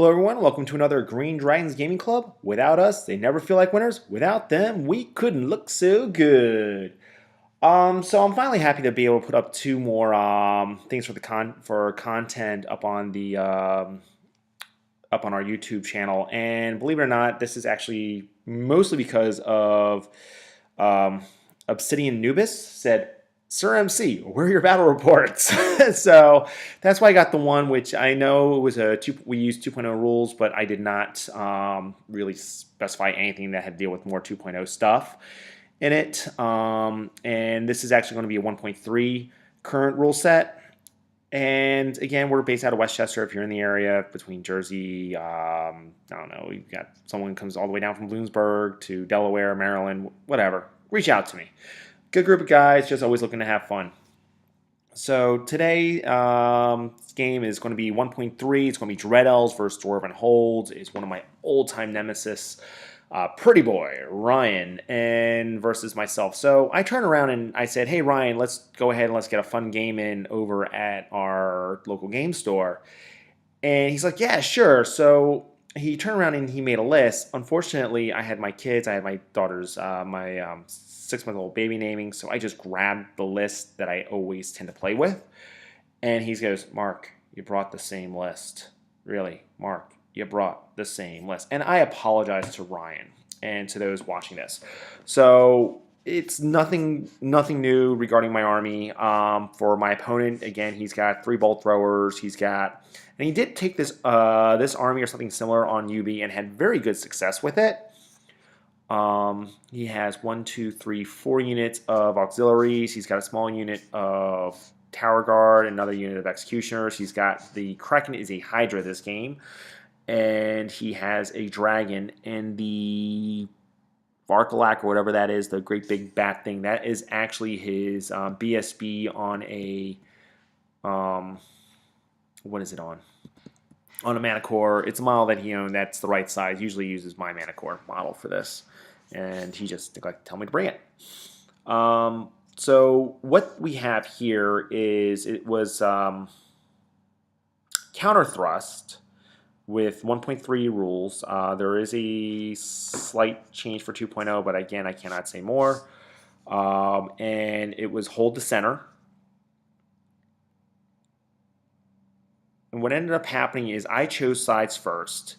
Hello everyone, welcome to another Green Dragons Gaming Club. Without us, they never feel like winners. Without them, we couldn't look so good. So I'm finally happy to be able to put up two more things for content up on the up on our YouTube channel. And believe it or not, this is actually mostly because of um, Obsidian Nubis said, Sir MC, where are your battle reports? So that's why I got the one, which I know it was we used 2.0 rules, but I did not really specify anything that had to deal with more 2.0 stuff in it. And this is actually going to be a 1.3 current rule set. And again, we're based out of Westchester. If you're in the area between Jersey, I don't know, you've got someone comes all the way down from Bloomsburg to Delaware, Maryland, whatever. Reach out to me. Good group of guys, just always looking to have fun. So today, game is going to be 1.3. It's going to be Dread Elves versus Dwarven Holds. It's one of my old-time nemesis, Pretty Boy Ryan, and versus myself. So I turned around and I said, "Hey Ryan, let's go ahead and let's get a fun game in over at our local game store." And he's like, "Yeah, sure." So he turned around and he made a list. Unfortunately, I had my kids. I had my daughter's my 6-month-old baby naming, so I just grabbed the list that I always tend to play with. And he goes, "Mark, you brought the same list. Really, Mark, you brought the same list." And I apologize to Ryan and to those watching this. So it's nothing new regarding my army. For my opponent, again, he's got 3 bolt throwers. And he did take this this army or something similar on UB and had very good success with it. He has 1, 2, 3, 4 units of auxiliaries. He's got a small unit of Tower Guard, another unit of Executioners. He's got the Kraken is a Hydra this game, and he has a Dragon, and the Varkalak or whatever that is, the great big bat thing, that is actually his BSB on a, what is it on? On a Mana Core. It's a model that he owned that's the right size. Usually uses my Mana Core model for this, and he just neglected to tell me to bring it. So what we have here is it was counter thrust with 1.3 rules. There is a slight change for 2.0, but again, I cannot say more. And it was hold the center. And what ended up happening is I chose sides first.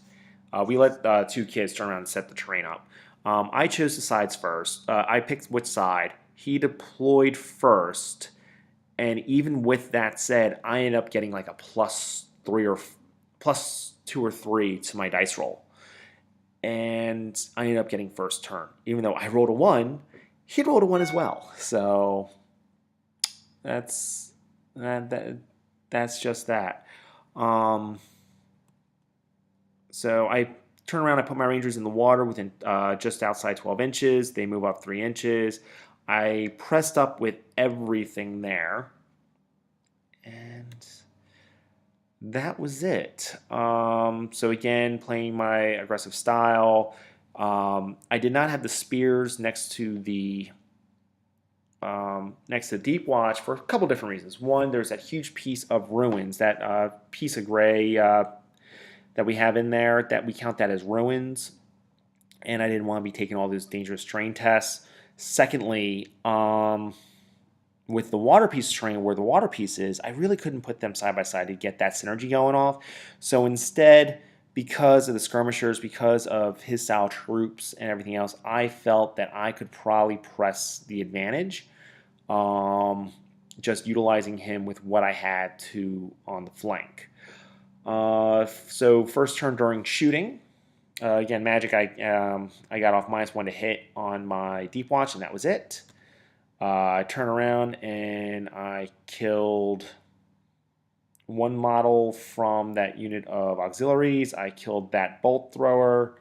We let 2 kids turn around and set the terrain up. I chose the sides first. I picked which side. He deployed first. And even with that said, I ended up getting like a +3 or +2 or 3 to my dice roll. And I ended up getting first turn. Even though I rolled a 1, he rolled a 1 as well. So that's just that. So I turn around, I put my Rangers in the water within just outside 12 inches. They move up 3 inches. I pressed up with everything there. And that was it. So again, playing my aggressive style. I did not have the spears next to the Deep Watch for a couple different reasons. One, there's that huge piece of ruins, that piece of gray that we have in there, that we count that as ruins, and I didn't want to be taking all those dangerous terrain tests. Secondly, with the water piece terrain, where the water piece is, I really couldn't put them side by side to get that synergy going off. So instead, because of the skirmishers, because of his style troops and everything else, I felt that I could probably press the advantage, just utilizing him with what I had to on the flank. So first turn during shooting, again, magic, I got off -1 to hit on my Deep Watch, and that was it. I turn around and I killed 1 model from that unit of auxiliaries. I killed that bolt thrower.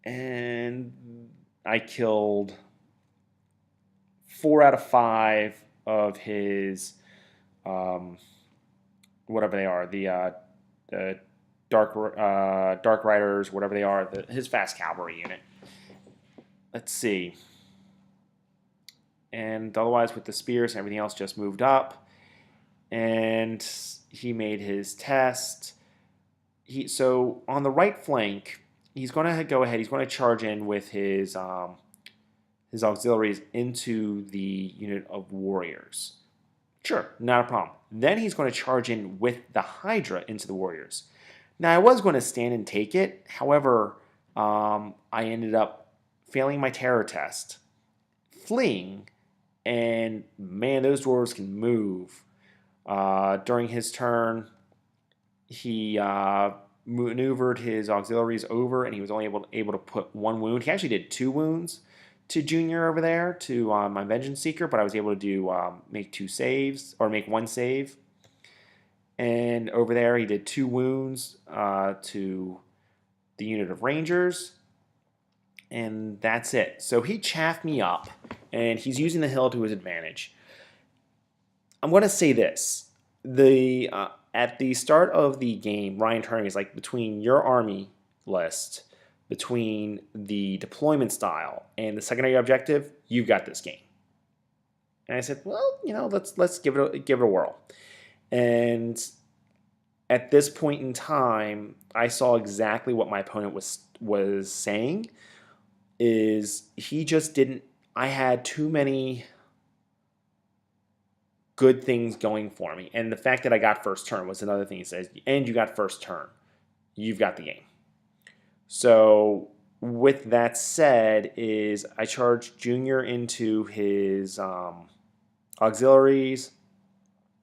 And I killed 4 out of 5 of his, whatever they are, the Dark Riders, whatever they are, his fast cavalry unit. Let's see. And otherwise, with the spears and everything else, just moved up. And he made his test. So on the right flank, he's going to go ahead. He's going to charge in with his auxiliaries into the unit of warriors. Sure, not a problem. Then he's going to charge in with the Hydra into the warriors. Now, I was going to stand and take it. However, I ended up failing my terror test, fleeing, and man, those dwarves can move. During his turn, he maneuvered his auxiliaries over, and he was only able to put one wound. He actually did 2 wounds to Junior over there, to my Vengeance Seeker, but I was able to do make 2 saves, or make 1 save. And over there, he did 2 wounds to the unit of Rangers, and that's it. So he chaffed me up, and he's using the hill to his advantage. I'm going to say this. At the start of the game, Ryan Turner is like, between your army list, between the deployment style, and the secondary objective, you've got this game. And I said, well, let's give it a whirl. And at this point in time, I saw exactly what my opponent was saying. Is he just didn't? I had too many good things going for me, and the fact that I got first turn was another thing he says. And you got first turn, you've got the game. So with that said, is I charged Junior into his auxiliaries.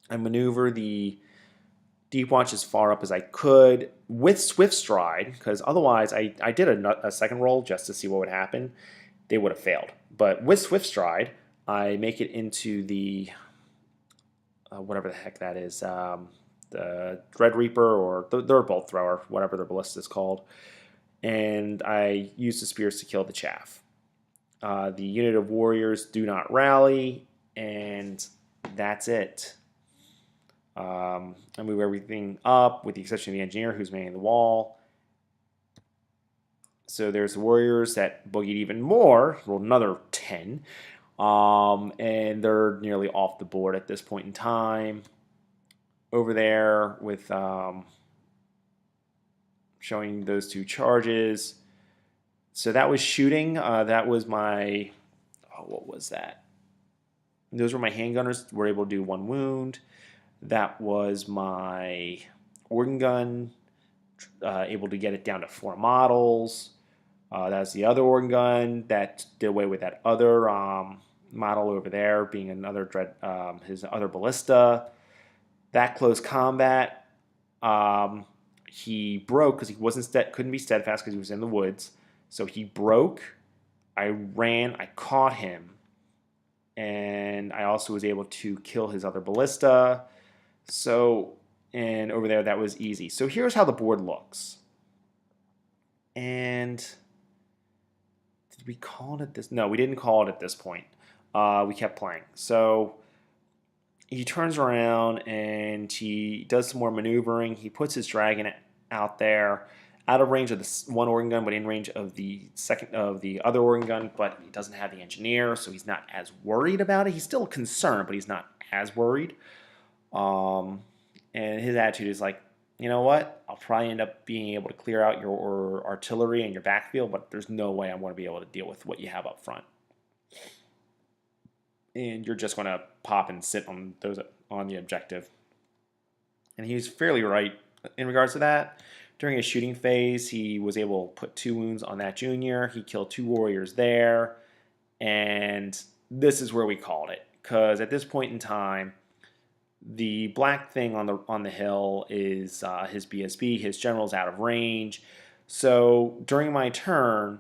I maneuver the Deep Watch as far up as I could with Swift Stride, because otherwise I did a second roll just to see what would happen. They would have failed. But with Swift Stride, I make it into the whatever the heck that is, the Dread Reaper or the Bolt Thrower, whatever their ballista is called. And I use the spears to kill the chaff. The unit of warriors do not rally, and that's it. I move everything up with the exception of the engineer who's manning the wall. So there's the warriors that boogied even more, rolled another 10. And they're nearly off the board at this point in time. Over there with showing those 2 charges. So that was shooting. That was my, what was that? Those were my handgunners. Were able to do 1 wound. That was my organ gun, able to get it down to 4 models. That was the other organ gun that did away with that other model over there, being another his other ballista. That close combat, he broke because he couldn't be steadfast because he was in the woods. So he broke. I ran. I caught him, and I also was able to kill his other ballista. So, and over there, that was easy. So here's how the board looks. And did we call it at this? No, we didn't call it at this point. We kept playing. So he turns around and he does some more maneuvering. He puts his dragon out there, out of range of the 1 organ gun, but in range of the other organ gun. But he doesn't have the engineer, so he's not as worried about it. He's still concerned, but he's not as worried. And his attitude is like, you know what? I'll probably end up being able to clear out your artillery and your backfield, but there's no way I'm going to be able to deal with what you have up front. And you're just going to pop and sit on the objective. And he was fairly right in regards to that. During his shooting phase, he was able to put 2 wounds on that junior. He killed 2 warriors there. And this is where we called it. Because at this point in time, the black thing on the hill is his BSB. His general's out of range. So during my turn,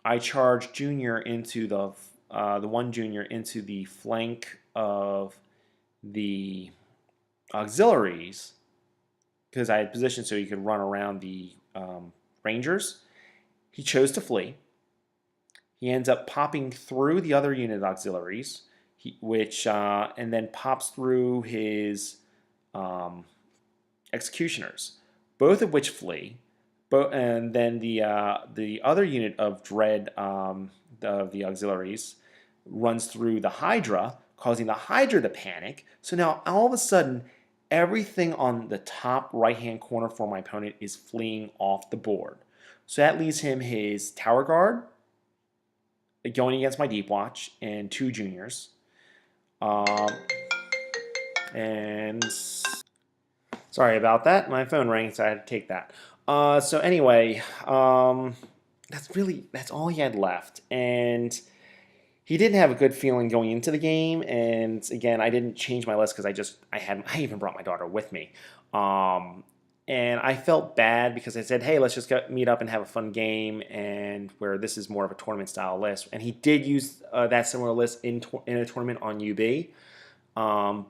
I charged Junior into the 1 Junior into the flank of the auxiliaries, because I had positioned so he could run around the Rangers. He chose to flee. He ends up popping through the other unit auxiliaries, and then pops through his executioners, both of which flee. And then the other unit of dread of the auxiliaries runs through the Hydra, causing the Hydra to panic. So now all of a sudden, everything on the top right-hand corner for my opponent is fleeing off the board. So that leaves him his Tower Guard going against my Deep Watch and 2 juniors. And sorry about that. My phone rang, so I had to take that. So anyway, that's all he had left. And he didn't have a good feeling going into the game, and again, I didn't change my list because I even brought my daughter with me, and I felt bad because I said, hey, let's just meet up and have a fun game, and where this is more of a tournament style list, and he did use that similar list in a tournament on UB,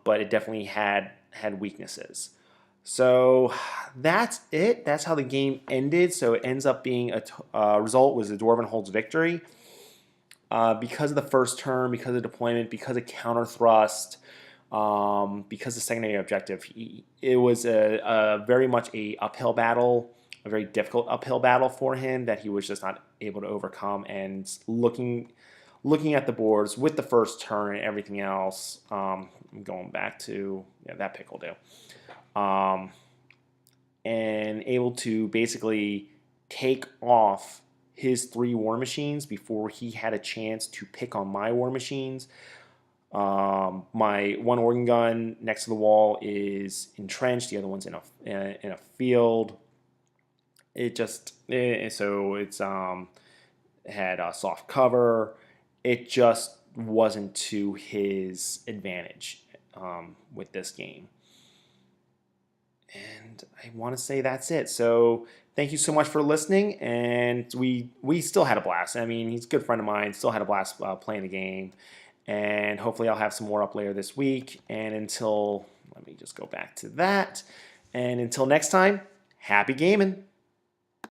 but it definitely had weaknesses. So that's it. That's how the game ended. So it ends up being a result was the Dwarven holds victory. Because of the first turn, because of deployment, because of counter thrust, because of secondary objective, it was a very much a uphill battle, a very difficult uphill battle for him that he was just not able to overcome. And looking at the boards with the first turn and everything else, I'm going back to that pick will do, and able to basically take off his 3 war machines before he had a chance to pick on my war machines. My 1 organ gun next to the wall is entrenched. The other one's in a field. It just so it's had a soft cover. It just wasn't to his advantage with this game. And I want to say that's it. So thank you so much for listening. And we still had a blast. I mean, he's a good friend of mine. Still had a blast playing the game. And hopefully I'll have some more up later this week. And let me just go back to that. And until next time, happy gaming.